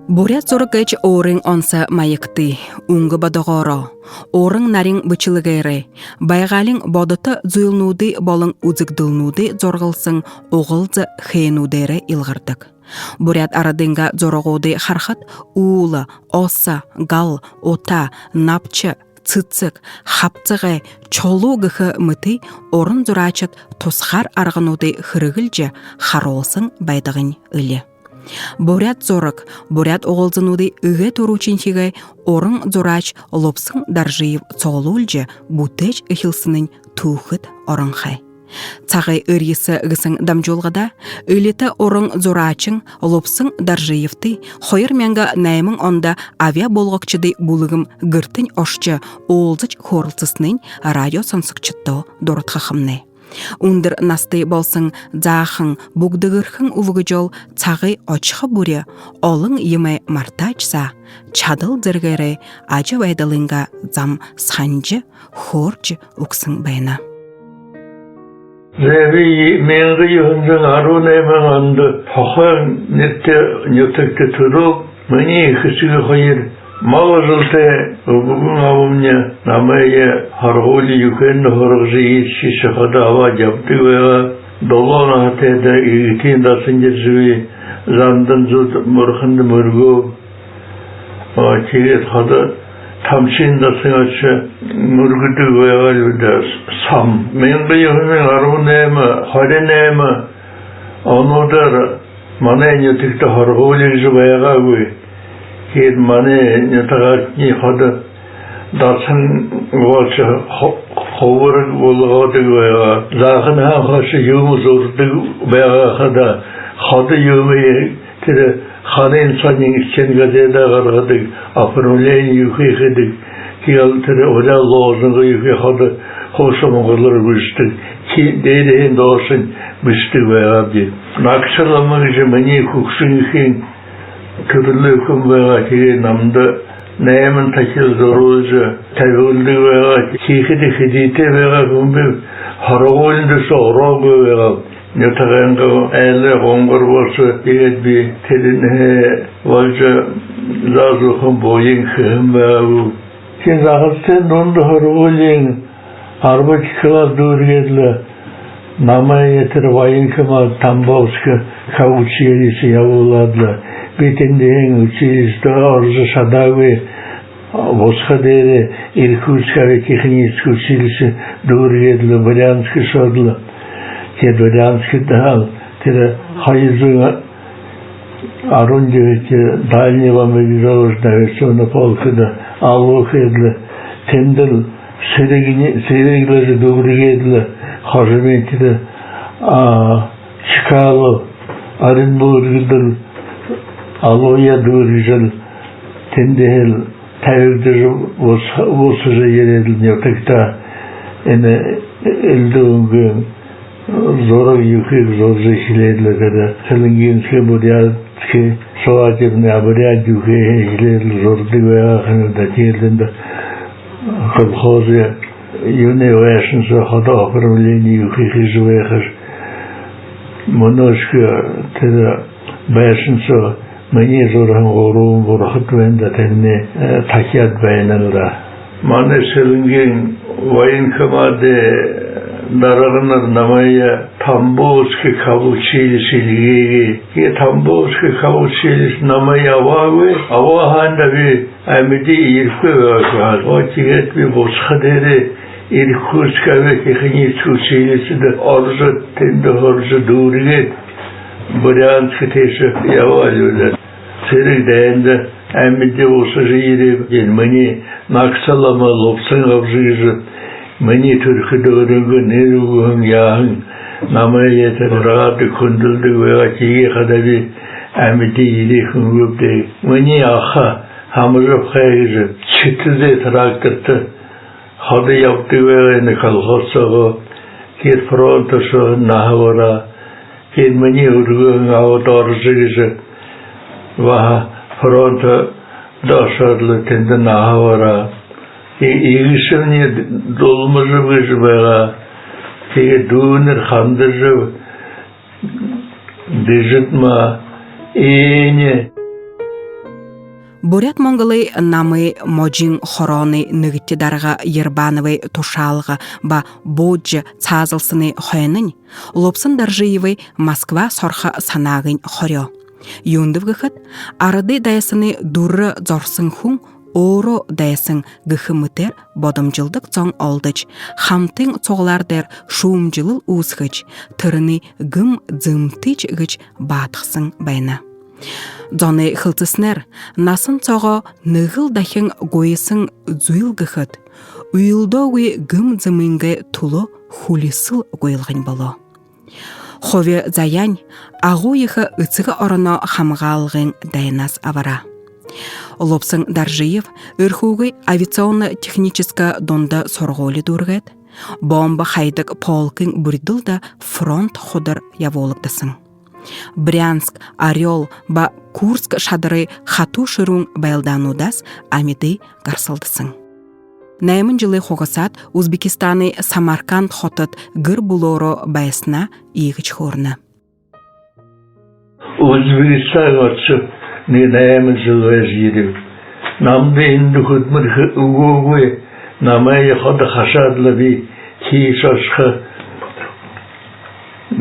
Бурят зоргыч орың онса майыкты, уңғы бадығоро, орың нарың бычылыгайры, байғалың бодыты зуылнуды болың үзігділнуды зорғылсың оғылзы хейнудері илғырдық. Бурят арадыңға зорғуды хархат уылы, оса, гал, ота, напчы, цыцык, хапцығы, чолуғығы мұты орын зұрачыт тосқар арғынуды хырығылжы харолсың байдығын үлі. Бурят зорық, бурят оғылзынуды үге туручинчиге орын зорач лопсың даржиып соғылулжы бұтыч үхілсінің туғыт орынхай. Цағай үргесі үгісің дамжолғада, үлеті орын зорачың лопсың даржиыпты, хойыр мәңгі нәймің онда авиа болғықчыды бұлығым гүртін ошчы оғылзыч хорылсысының радио сонсықчытто дорытқақымны. Ундыр насты болсың зағың, бұғдығырхың ұвығы жол цағы очқы бұре, олың емай мартачса, чадыл зіргері ажы вайдалыңға зам сханжы, хорчы ұқсың байна. Зәбі менгі үйіндің аруын әмін анды, пақын нетті тұрып, мені күсігі қойыр. Мало жылты бүгін ауымне намайы харғолы юкенді хорғызы етші шықады ава жапты өйға долан атайды егітен дасын жерсуі зандын зүт мұрқынды мұргу тегет қады тамшын дасын атшы мұргіді өйға люді сам. Менгі юхының арғын әмі, харен әмі анудар манай нетікті харғолы жүзі өйға өй. Кед мане нетағатни ходы дасын уалшы ховыры болғады өйға. Зағын хақашы юмы зорды өйға қада ходы юмы тірі ханы инсанның ішкен газеда қарғады апырмлен юхи қеді. Кел тірі ода лозыңғы юхи ходы қосы мұғылыр бүшті. Дейдейін досын бүшті өйға бі. Нақшаламығы жы мәне күксің екен Türlü hüküm veya ki namda neyemin takil zorucu, tevhüldi veya kihidi hidite veya kumbi haragolinde soğrağı veya netağınca eyle kongur varsa diyet bir teline valca zazuhum boyun hım veya bu. Ki zahısten dondu haragolin arba çıkılar durgedle namaya yetir vayın kımal tambavskı kavuçiyelisi yavuladla. Бетенден училище оржа шадавы восходере Иркутское техническое училище Дургедло Брянский шодло те Брянский дал те хайзу Арунжевиче дальнего мобилизованного авиационного полка да Аллохедло тендел Сереглежи Дургедло Хожементе Чкало Оренбургдл Aloya durujal tendehel tevdir olsuzca yeredilmiyor tekta ene eldığın zora yükük zorca işlediler kadar selinginski buryatki soğacırını aburyat yüküğe işlediler zordu ve ahırında geldiğinde kılhozuya yöne uyaşın soğada akırmileni yükük izveyakır monoşku teda bayasın soğ Meni zorhan oğruğun burakıt vende tenne takiyat beyanırda. Mane selingin vayın kımade dararınar namaya Tambovski kavuçilisiliği ki Tambovski kavuçilis namaya avağıve avağında bir emidi irkü var. O tiget bir bozkaderi Irkutska ve Teknik Uçilisi de orzu tende orzu duriget. Bryanski teşrif yavalıyorlar. Serik değende emide olsa jiri gelmeni naksalama lopsan avcıyızı meni Türk'ü öğrengi neruğun yağın namaya yeter rahatı kunduldu veya kiye kadar bir emide yilekün göbdey meni ağa hamırıp kayıcı çıtıze traktırtı hadı yaptı veya ne kalkatsağı ki frontası nahavara Meni urgun avdarızı ve fronta daşarlı tende nahavara. İğişini dolmazı bir veya ki düğünür handızı dizitma iğne Бурят монголы намы моджин хороны нігітті дарға Ербановы тушалға ба боджы цазылсыны хойнын, лопсын даржиевы Москва сорха санағын хорё. Юндыв гыхыт, арады даясыны дуры зорсын хун, оро даясын гыхымытер бодымжылдық цоң олдыч, хамтың цоғлардер шуымжылыл уысхыч, тұрыны гым дзымтыч гыч батықсын байна. Зоны хылтыснер, насын цоға нығыл дахын гойысын зуйл гыхыт, уйлдоғы гым дзымынғы тулы хулисыл гойлғын болу. Хове заянь, ағу ехі үцігі орына хамғалғын дайнас авара. Лопсын Даржиев ырхуғы авиационно-техническа донда сорғолы дұрғет, бомба хайдық полкын бүрділді фронт ходыр яволықтысын. Брянск, Орел ба Курск шадыры хату шырун байлданудас амиды гарсылдысын. Наймын жылы хоғысат Узбекистаны Самарканд хотыт гыр булоро байсына иғыч хорны. Узбекистан отчып, не наймын жылы жирив. Намды инді хүдмір угугуй, намайы ходы хашадлы би кейшашқы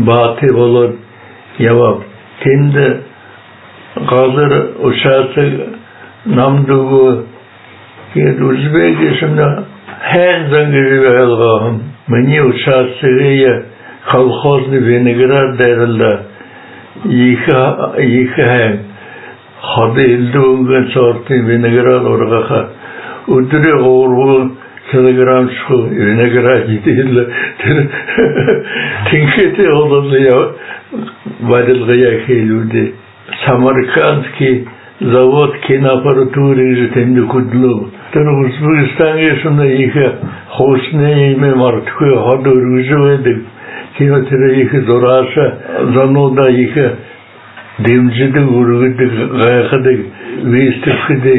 баты болыр. Явап, тенді қазір ұшасы намдығы кед Узбек есімді хэн заңгірі әлғағым. Мені ұшасыға колхозны Венеград дәрілді. Екі хэн. Хады елді өңген сорты Венеград орғаға. Үдірі ғорғы килограмм шқы Венеград етелі. Тінкеті олды яу. Варилгая хелюде. Самаркандский завод киноаппаратуры же темді күдлу. Узбекистан есімді екі хосны еме мартықы ходы үргізі өйдік. Кинотері екі зораша, зануда екі демжіді үргідік, ғайқыдық, вестіпкіде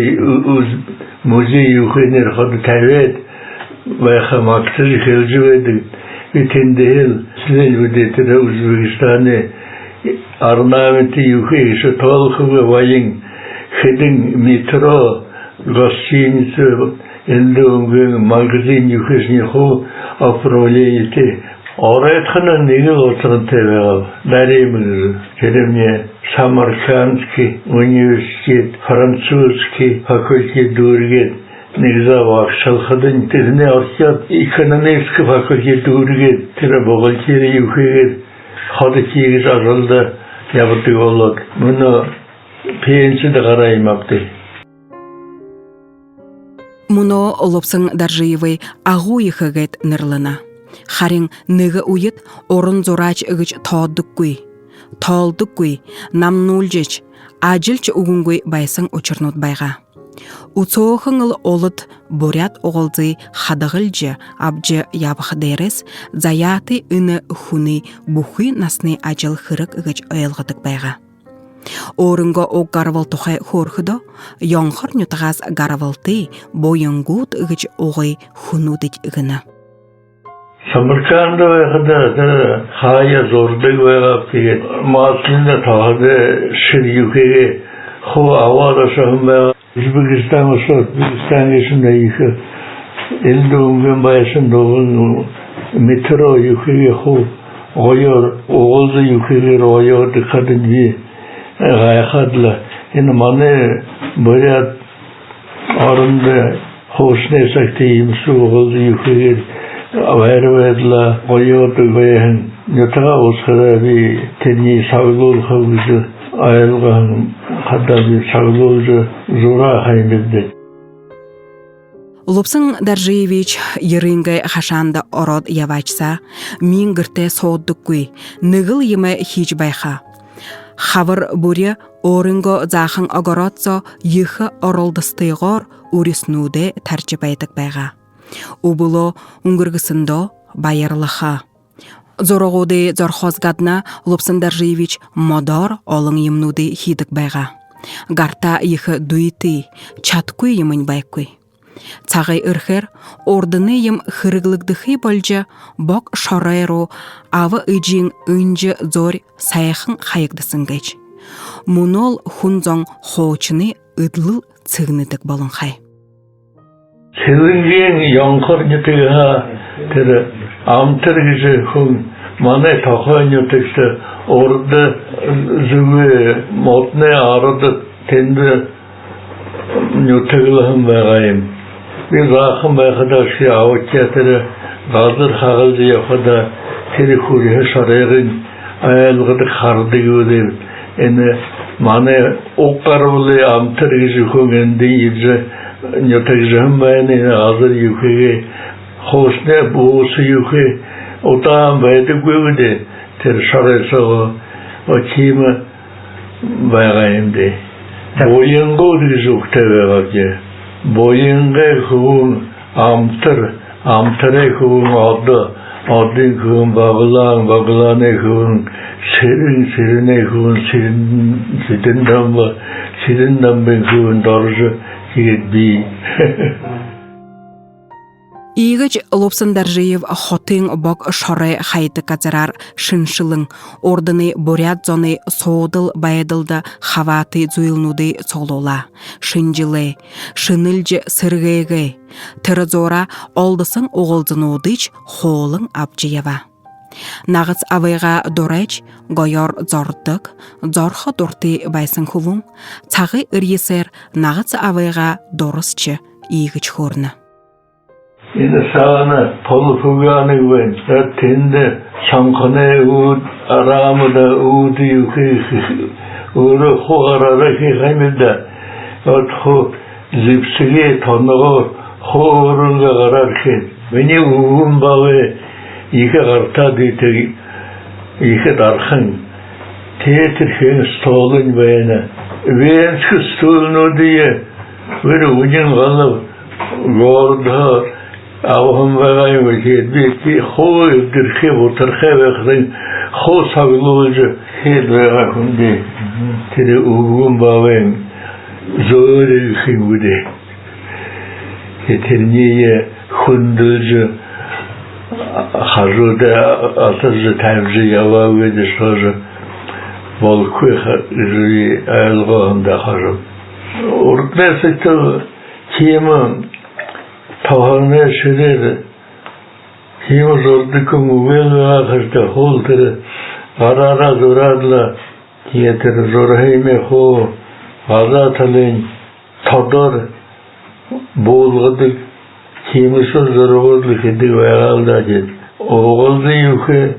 музей юхенер ходы тәвет, байқа мактыры хелжі өйдік. Тендел слел өдетірі Узбекистаны арнаменті юхейші толқығы вайын хедін метро, гостиницы, елді өңген магазин юхешіне ху оправлениеті. Орайтқынан неге отырын тәбеғал. Дәреміңіз, керемне Самаркандский университет, французский факультет дөргет. Негізі вақшалқыдың тізіне арсият экономический факультет дөргет. Тірі бұғалтері юхегет. Қады кегіз ажылды ябыты олық. Мұны пенсиді қараймақты. Мұны Лопсын Даржиевой ағу ехігет нұрлына. Харин ныгы уйыт орын зорач үгіч тааддық көй. Таалдық көй, намнулжеч, ажылч угунгой байсын учырнут байға. Уцоохыңыл олыт бурят оғылзы хадығылжы абжы ябық дәрес, заяты үні хуны бұхы насны ажыл хырық үгіч ойылғыдық байға. Орынға о гарвал тұхай хорхыды, яңқыр нүтіғаз гарвалты бойыңғуд үгіч оғай хунудыч үгіні. Самарканда вайхада хая зордыг вайгап деген маслында тағады шыр юкеге ху авада шағын байға Өзбекистан ұшы, Өзбекистан есімді екі елді өңген байсын доғын метро юкеге ху ойыр, оғылды юкеге ойырды қадын бі ғайқадылы. Енді маны бұрят арынды хошне сәкті емсі оғылды юкеге Вайрведла ойоды вайын нөтіға осқыда би тені сағылол қауызы айылған қадда би сағылолжы зура қайынбеді. Лопсын Даржиевич ерінгай қашанды ород явачса, мен гірте соғдық көй, нығыл емі хич байха. Хавыр бұре орынғы зақын ағаратса ехі орылдыстығыр үріснуде тәрчіпайдық байға. Убыло унгыргысындо байырлыха. Зорогоды зорхозгадна Лопсын Даржиевич модар олың емнуды хидік байға. Гарта ехі дуйты, чаткуй емін байкуй. Цагай ырхер, ордыны ем хырыглыгдыхы болжа, бок шорайру, авы ыджин үнжі зор саяхын хайыгдысын гэч. Мунол хунзон хоочыны ыдлыл цыгнытык болын хай. Сылынген яңқыр нетіға тірі амтыр кізі хүн маны тақы нетікті орды зүгі мотны арыды тенді нетігілігін бағайым. Biz akım arkadaşı avukatları Gadır Hağızı yapıda telefonu sarayın ayalgıdı kardı gördüm. Yani bana o karılı amtır gizi kongende yiyece nötekzahım bayani hazır yukarı hoşne boğusu yukarı otağım baydı gördü. Ter saraysa o kime bayayımdı. Boyungu gizi ukteve bakıyor. Boyunga kuvun amtare kuvun adın kuvun bağlane kuvun serine kuvun sirinden ben kuvun darıcı gibi. Игыч Лобсын Даржиев хотын бок шоре хайты казарар шыншылың, ордыны борят зоны соодыл байадылды хаваты зуйлнуды солола. Шынжилы, шынылжы сыргайгы, тырызора олдысын оғылдынудыч холың абжиева. Нағыз авайға дореч, гойор зордык, зорхы дорты байсын хулун, цағы ырьесер нағыз авайға дорысчы игыч хорны. Yine sağına polu fuganı güven. Tende şankane uğud aramıda uğudu yukarı. Uğru huğarara ki hamilde. Hu zipsige tanığı huğurunga kararken. Beni uğun bağı yıka karta diyte yıka darkın. Teatrken stolun bayana. Venski stolunu diye. Böyle ucun kalıp gorda Ağam bağayım ki bir xoy dirxi oturxe vaktin xo sağlıcı hel vakın de tire uğun bağayım zor ximudi yeterniye xundulcu xajuda atızı tavcı yavağı de şoju balkı xıri alğanda xajım ortası kimin Tağına şöyle kim zordukun uvel ağırda holdur arara zoradla yeter zorhayme ho azatalın tadar bolğadık kimisi zorgudlu kedi veğalda jet oğuldu yukarı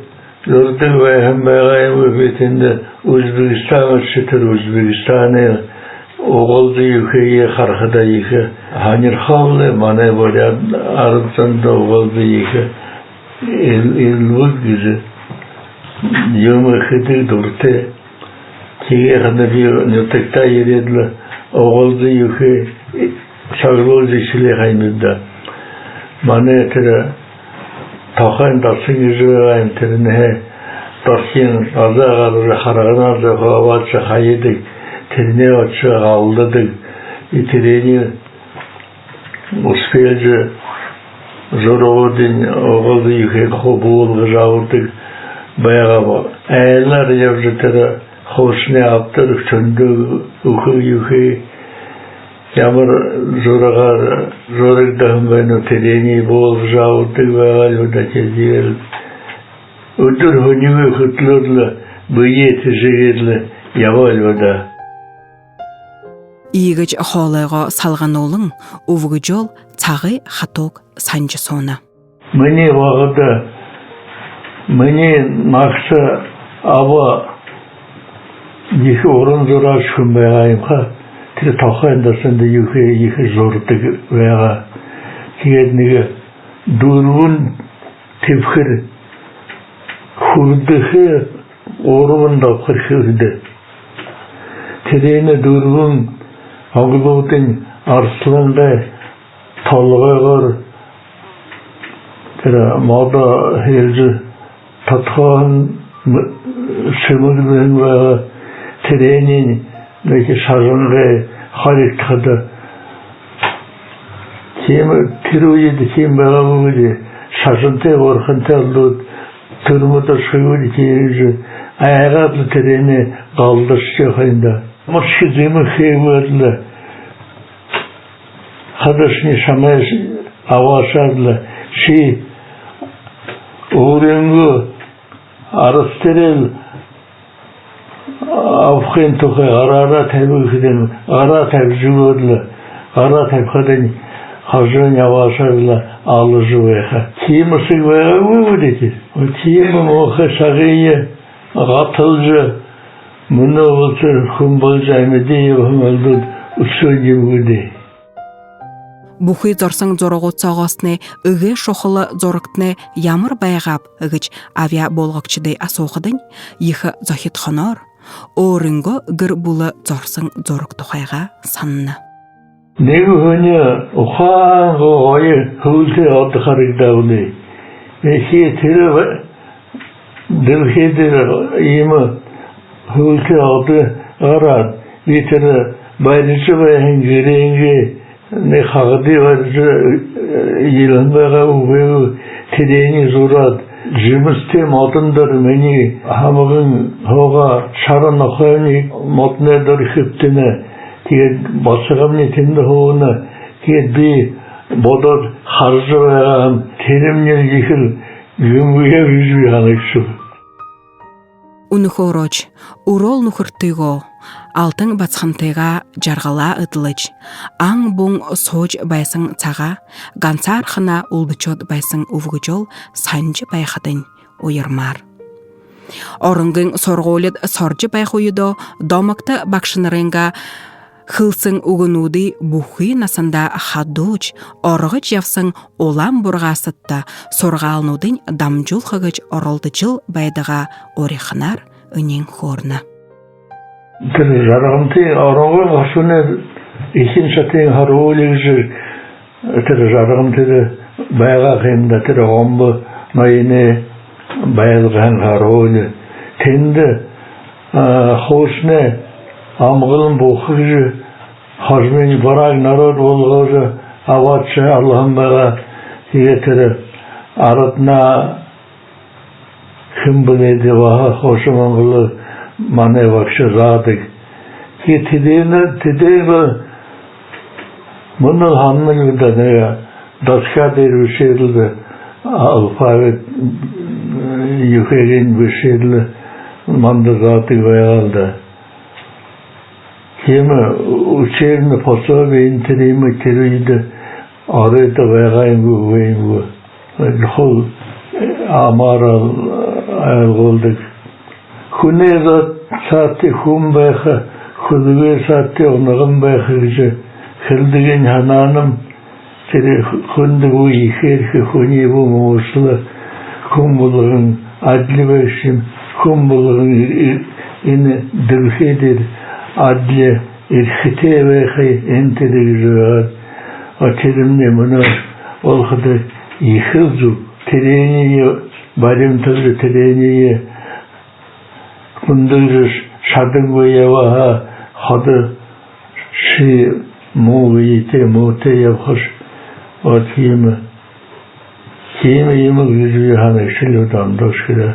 zorduk ve hem bağayım öfetinde Özbekistan'a çıtır Özbekistan'a Oğuldu yukarıya karkıda yıkı. Hanir havlı bana böyle arıtsanda oğuldu yıkı. Elbuk güzü. Yömü kıdı durdu. Kiye kadar bir nötekta yerediler. Oğuldu yıkı. Çağırlı zişili kaynıda. Bana etere takan tarsın yüzü vereyim terine. Tarsın azı ağırı harağın azı havaçı hayyedik. Terine açı aldıdık. İtireni uspelce zor oğudun oğuldu yıkayıp hobuğulgu zavurdık. Bayağı ayarlar yavruları hoşuna yaptırık çöndü uku yıkayıp yamır zorak dağın ben tereni boğulgu zavurdık bayağı yolda keziyer. Ödür hönüğü kıtlırlı bıyı teşekkürlü yaval yolda. Игыч холайға салған олың, увғы жол цағы хаток санжы соны. Мені вағыда, мені нақсы аба екі орын зор ашқын байғайымға, тірі тақайындасында екі зорды байға. Кегеднігі дұрғын тепкір хүрдігі орын дапқыр хүрді. Тірені дұрғын Ağılığın arslanında talğalar tera moda helci tathan sümürün ve trenin ve şarjınga harikada kim tiroyedi kim bağımıydı şarjınta orxantı turmuda şuyur ki ayağatlı treni kaldırışçı kayında Marşı zemi xeyverli Hadışni şamay avaşarla Uğrengu arasterel Afgan toka arara tebükiden ara tebjüvörlü ara tebkaden harcan yavaşarla alıcı veya kimisi veya bu dedi. O kimi moha şagıya atılcı bunu olsun kumbalcı emediye vahmaldı usul gibi dedi. Бухый зорсан зорогуцаагосны ыгы шохылы зорыктны ямар байгап ыгыч авиа болгокчыдай асоохыдын ихы зохит хонор орынго гыр булы зорсан зорык тухайга санны. Нegu hönya uhan go oye hulse adkharig davli. Eşi tere dilhede ima hulse adı aran bitere baylıcı ve hengirenge ne khagdi var yılan baga uve tereni zurat jimiste matındır meni hamagın hoga şaran akhani matnedir hiptine diye basıgamni tinde hoğuna diye bir bodor harcı ve terimler yıkıl yumguya yüzü yanıksı. Унухороч, урол нухыртыго, алтын бацхантыга жаргала ытлыч, аң буң соч байсың цага, гансар хына улбычот байсың увгучол санжы байхадын уйырмар. Орынгын сорголет соржы байхуйдо домакты бакшынырынга хылсың угунуды бухы насында хадуч, орғыч явсың олам бургасытта соргалнудын дамжул хыгыч оролдычыл байдыга орехнар үнен хорна. Тір жарғымты орыңғы ғашуны ешін шатын харулегжі тір жарғымты байға қиында тір ғомбы майыны байлған харулы тенді хошны амғылын бұқығжы хажмені бараг народ болғызы аватшы Аллахым байға егетірі арытна кім біледі ваға хошы маңғылы мане вакшы задык ки тидейгі мұны ханның үдәнеге дашка дейр үшерілді алфавит юхеген үшерілі манды задык байғалды кемі үшеріні пособе интеримі керейді арыды байғайынгу вейнгу құл амара ayılgıldık. Kuneyde saati kum bayha, kuduge saati onağın bayhıcı. Kıldıgın hananım, seri kundu bu yıkır, kuni bu muğuslu, kum bulağın adli beşim, kum bulağın ini dırhedir, adli irhite bayha entedir züğad. O terimle bunu olğudu yıkıldı. Tereniye Barım tızı tereniye kunduruz şadık ve yavaha hadı şi muğuyite muğte yapış o kimi yemek yüzüğü hanı şiludan doşkıda.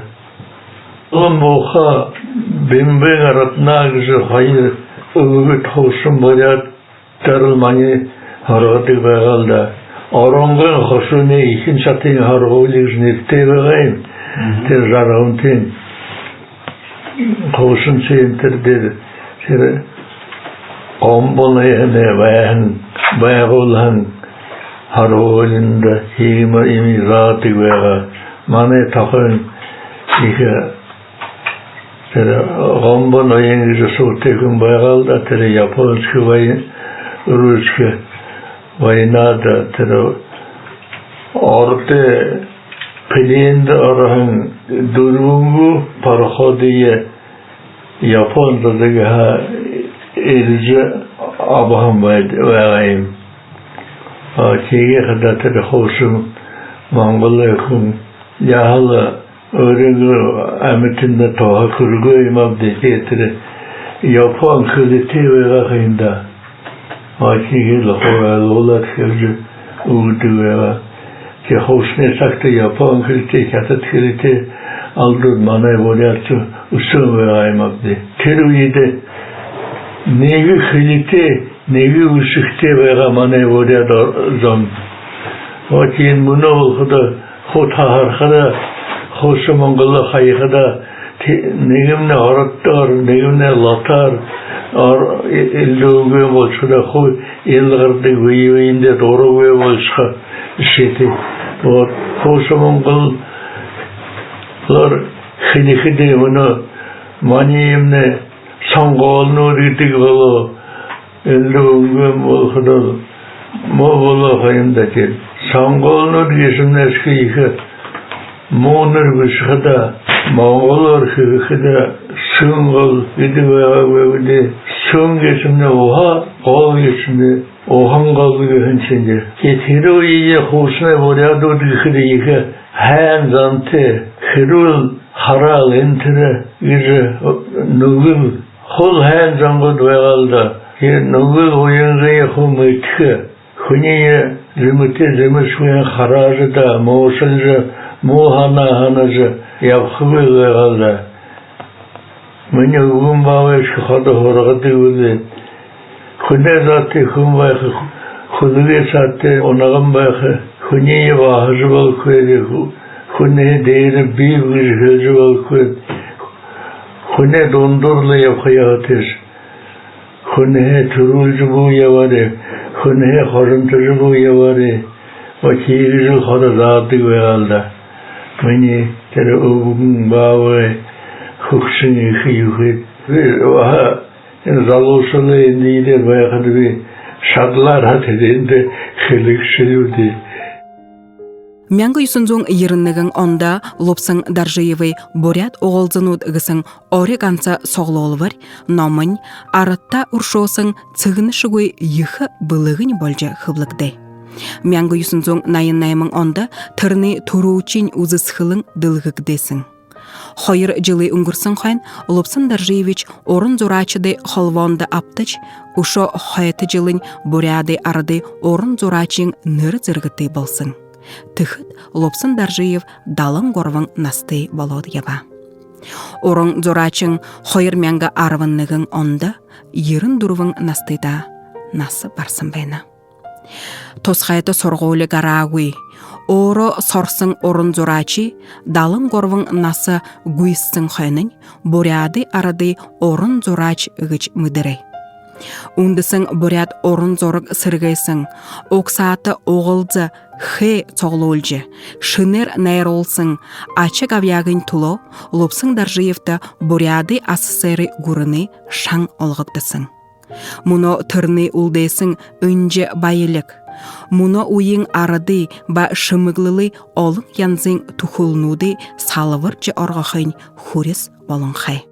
O muğa bimben aratna güzü hayır ıvıt hoşum bayat darılmanı haradı bağalda. Orangın hoşunu ikin satın hargoliz nefte bağayım. Ter jarağımtın hoşun çeyimtirdir. Ter ombolaya bayağılan hargolinde hima imi zatı bağa. Mane takın iki ter ombolaya güzü soğutekün bağalda ter yapolçı bayın Ruçka Vaynada tero orte pelinde arahın durungu parhodiye Japon'da da ha elce abahım vayayım. Akiye kadar tero hoşum Mongol'un yahalı öğrengi ametinde toha kurguyum abdi getire Japon kıliti vayayımda. Akiye lolar kırıcı uğdu ve ki hoşne sakta yapan kırıtı katat kırıtı aldı manay volyatı usul ve aymabdi. Terüyede nevi kırıtı неге үсікте байға мане өреді зон. Өтен мұны олқыды, қо тағарқыды, қо шымыңғылы қайқыды, негімне араттар, негімне латар, елдігі болшыда, қо елғырды өйінде доры өй болшыға шеті. Қо шымыңғылар қинекіде мұны манемне саңғалын өргітігі болу, елдігі болқыды, мо болу қайымда кел. Саңғалын өргесімне әскейкі, моңыр күшіғіда, Моңғолар күйігі сыңғыл едіғаға өйді, сың кесімне оға, қол кесімне оған қалды көхінсенде. Кетері ойе қосына боряды өдігі екі ән занты, кіріл харал әнтірі ежі нүгіл, қол ән заңғы дуайғалда, нүгіл ойынғы еқу мүйткі, хүнее зіміте зіміш өйін харажы да, моғышылжы, моғана-ханажы, yapkıbı kaldı. Mene uğun bağı şıkhadı horağıdı öyle. Hüne zatı hün bağı, hüne zatı onağın bağı, hüneye bahıcı bal koydu. Hüne değeri bir hücü bal koydu. Hüne dondurla yapıyatır. Hüne türülcü bu yavarı. Hüne harımtırcı bu yavarı. O kiyircü hadı zatı kaldı. Mene tere oğun bağı hüksünü hıyıhıt ve oha zalosunu endiler bayağı bir şadlar hatedinde хеликшилюди. Мяңгы юсунзуң йырыннығың онда лопсың Даржиевый борят оғылзынуд ғысың ори канца соғлолывар, номын аратта уршосың цығыны шыгой йхы былығын болжа хыблықды. Мяңгы юсунзуң найын наймың онда тұрны туруучин узысхылың дылғықдесің. Хойыр жылы үңгірсің қайын, Лопсын Даржиевич орын зурачыды холвонды аптыч, ушо хойты жылын боряды арады орын зурачың ныр зыргыты болсын. Тыхыт Лопсын Даржиев далың горвың насты болуды еба. Орын зурачың хойыр мяңгы арвыннығың онда, ерін дұрвың настыда насы барсын бәйна. Тосқайты сорғойлы гарагуй, оро сорсың орын зурачи, далың горвың насы гуйссың хайнын, боряды арады орын зурач үгіч мүдірі. Ундысың боряд орын зорық сыргайсың, оксаты оғылзы хе соғлолжы, шынер найролсың, ачы гавягын туло, Лопсын Даржиевті боряды асысыры гурыны шаң олғыптысың. Мұно тұрны улдесің үнже байылық. Мұно уйың арады ба шымыглылы олың янзың тухулнуды салывырчы орғақын хурис болың қай.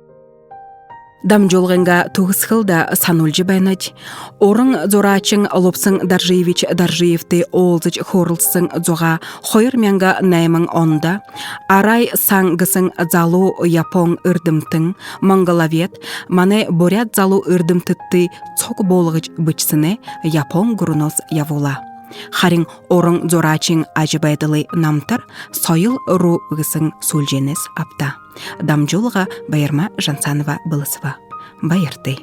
Дамжолғынға туғысқылда санулжы байнад. Орын зорачың Лопсын Даржиевич Даржиевті олзыч хорылсың зоға хойыр мяңға наймың онда, арай саңғысың залу япон үрдімтің, мангалавет, мане борят залу үрдімтітті цок болғыч бычсыне япон гурунос явула. Харин орын зорачың ажыбайдылы намтар, сойыл ру ғысың сулженес апта. Дамжолға Байырма Жансанова Былысова. Байырты.